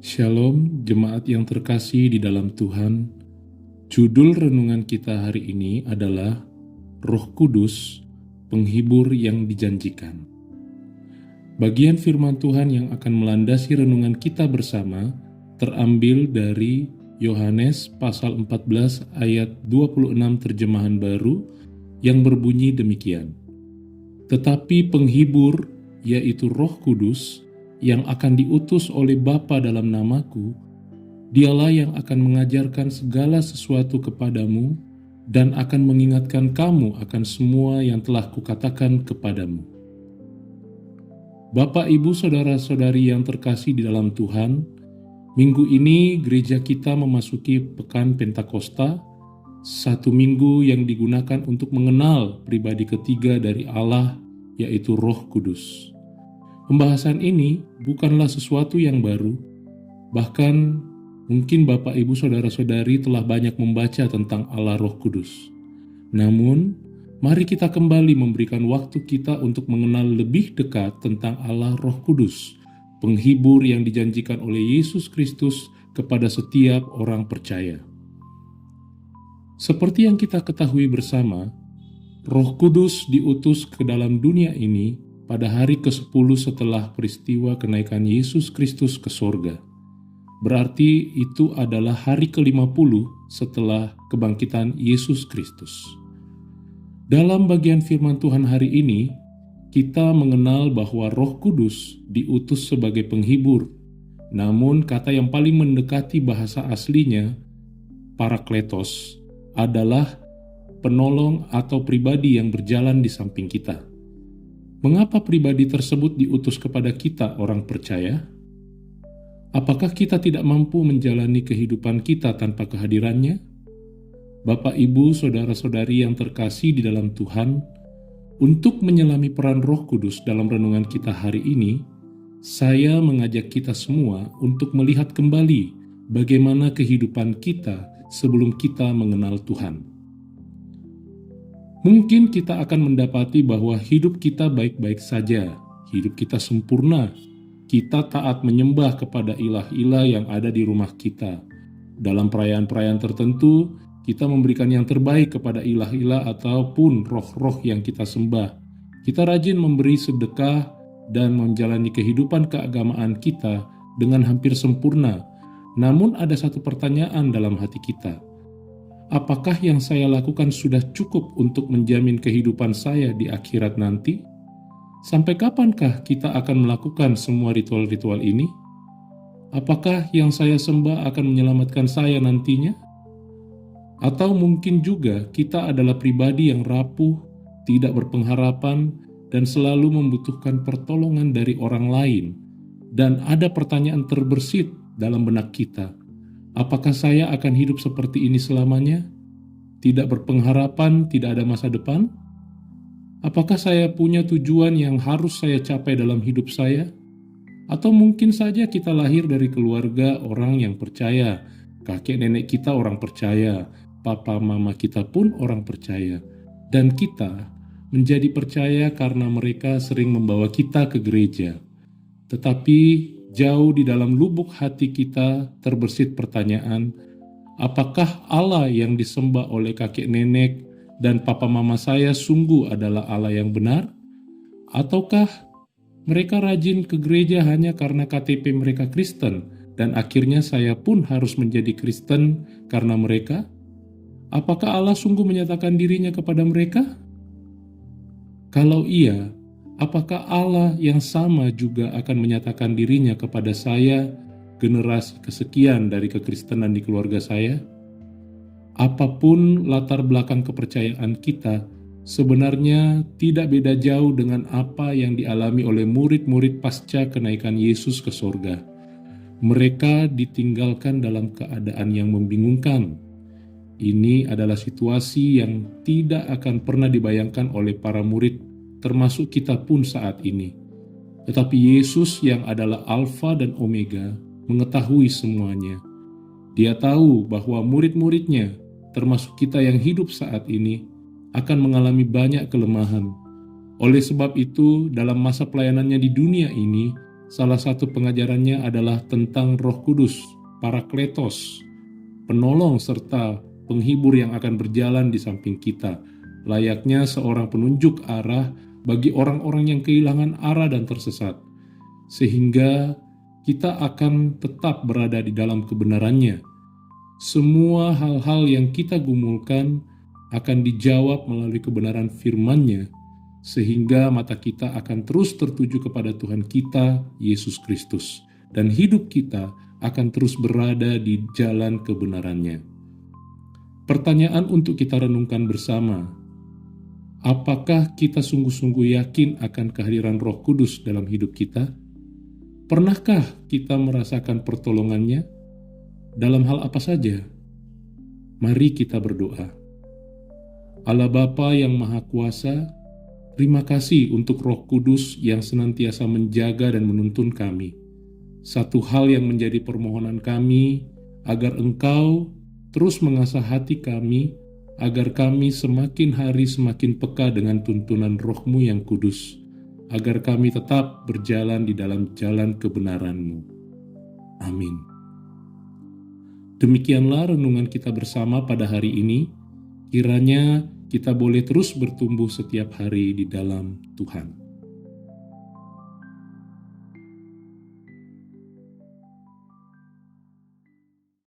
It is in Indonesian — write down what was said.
Shalom, jemaat yang terkasih di dalam Tuhan. Judul renungan kita hari ini adalah Roh Kudus, penghibur yang dijanjikan. Bagian firman Tuhan yang akan melandasi renungan kita bersama terambil dari Yohanes pasal 14 ayat 26 terjemahan baru yang berbunyi demikian. Tetapi penghibur, yaitu Roh Kudus, yang akan diutus oleh Bapa dalam namaku, dialah yang akan mengajarkan segala sesuatu kepadamu dan akan mengingatkan kamu akan semua yang telah kukatakan kepadamu. Bapak, Ibu, Saudara-saudari yang terkasih di dalam Tuhan, minggu ini gereja kita memasuki Pekan Pentakosta, satu minggu yang digunakan untuk mengenal pribadi ketiga dari Allah, yaitu Roh Kudus. Pembahasan ini bukanlah sesuatu yang baru, bahkan mungkin Bapak, Ibu, Saudara-saudari telah banyak membaca tentang Allah Roh Kudus. Namun, mari kita kembali memberikan waktu kita untuk mengenal lebih dekat tentang Allah Roh Kudus, penghibur yang dijanjikan oleh Yesus Kristus kepada setiap orang percaya. Seperti yang kita ketahui bersama, Roh Kudus diutus ke dalam dunia ini pada hari ke-10 setelah peristiwa kenaikan Yesus Kristus ke sorga. Berarti itu adalah hari ke-50 setelah kebangkitan Yesus Kristus. Dalam bagian firman Tuhan hari ini, kita mengenal bahwa Roh Kudus diutus sebagai penghibur. Namun kata yang paling mendekati bahasa aslinya, parakletos, adalah penolong atau pribadi yang berjalan di samping kita. Mengapa pribadi tersebut diutus kepada kita orang percaya? Apakah kita tidak mampu menjalani kehidupan kita tanpa kehadirannya? Bapak, Ibu, Saudara-saudari yang terkasih di dalam Tuhan, untuk menyelami peran Roh Kudus dalam renungan kita hari ini, saya mengajak kita semua untuk melihat kembali bagaimana kehidupan kita sebelum kita mengenal Tuhan. Mungkin kita akan mendapati bahwa hidup kita baik-baik saja, hidup kita sempurna, kita taat menyembah kepada ilah-ilah yang ada di rumah kita. Dalam perayaan-perayaan tertentu, kita memberikan yang terbaik kepada ilah-ilah ataupun roh-roh yang kita sembah. Kita rajin memberi sedekah dan menjalani kehidupan keagamaan kita dengan hampir sempurna. Namun ada satu pertanyaan dalam hati kita. Apakah yang saya lakukan sudah cukup untuk menjamin kehidupan saya di akhirat nanti? Sampai kapankah kita akan melakukan semua ritual-ritual ini? Apakah yang saya sembah akan menyelamatkan saya nantinya? Atau mungkin juga kita adalah pribadi yang rapuh, tidak berpengharapan, dan selalu membutuhkan pertolongan dari orang lain, dan ada pertanyaan terbersit dalam benak kita. Apakah saya akan hidup seperti ini selamanya? Tidak berpengharapan, tidak ada masa depan? Apakah saya punya tujuan yang harus saya capai dalam hidup saya? Atau mungkin saja kita lahir dari keluarga orang yang percaya, kakek nenek kita orang percaya, papa mama kita pun orang percaya, dan kita menjadi percaya karena mereka sering membawa kita ke gereja. Tetapi jauh di dalam lubuk hati kita terbersit pertanyaan, apakah Allah yang disembah oleh kakek nenek dan papa mama saya sungguh adalah Allah yang benar? Ataukah mereka rajin ke gereja hanya karena KTP mereka Kristen dan akhirnya saya pun harus menjadi Kristen karena mereka? Apakah Allah sungguh menyatakan dirinya kepada mereka? Kalau iya, apakah Allah yang sama juga akan menyatakan dirinya kepada saya, generasi kesekian dari kekristenan di keluarga saya? Apapun latar belakang kepercayaan kita, sebenarnya tidak beda jauh dengan apa yang dialami oleh murid-murid pasca kenaikan Yesus ke sorga. Mereka ditinggalkan dalam keadaan yang membingungkan. Ini adalah situasi yang tidak akan pernah dibayangkan oleh para murid, termasuk kita pun saat ini. Tetapi Yesus yang adalah Alfa dan Omega mengetahui semuanya. Dia tahu bahwa murid-muridnya, termasuk kita yang hidup saat ini, akan mengalami banyak kelemahan. Oleh sebab itu, dalam masa pelayanannya di dunia ini, Salah satu pengajarannya adalah tentang Roh Kudus, Parakletos, penolong serta penghibur yang akan berjalan di samping kita, layaknya seorang penunjuk arah bagi orang-orang yang kehilangan arah dan tersesat, sehingga kita akan tetap berada di dalam kebenarannya. Semua hal-hal yang kita gumulkan akan dijawab melalui kebenaran firman-Nya, sehingga mata kita akan terus tertuju kepada Tuhan kita, Yesus Kristus, dan hidup kita akan terus berada di jalan kebenarannya. Pertanyaan untuk kita renungkan bersama, apakah kita sungguh-sungguh yakin akan kehadiran Roh Kudus dalam hidup kita? Pernahkah kita merasakan pertolongannya? Dalam hal apa saja? Mari kita berdoa. Allah Bapa yang Maha Kuasa, terima kasih untuk Roh Kudus yang senantiasa menjaga dan menuntun kami. Satu hal yang menjadi permohonan kami, agar Engkau terus mengasah hati kami, agar kami semakin hari semakin peka dengan tuntunan Roh-Mu yang kudus, agar kami tetap berjalan di dalam jalan kebenaran-Mu. Amin. Demikianlah renungan kita bersama pada hari ini. Kiranya kita boleh terus bertumbuh setiap hari di dalam Tuhan.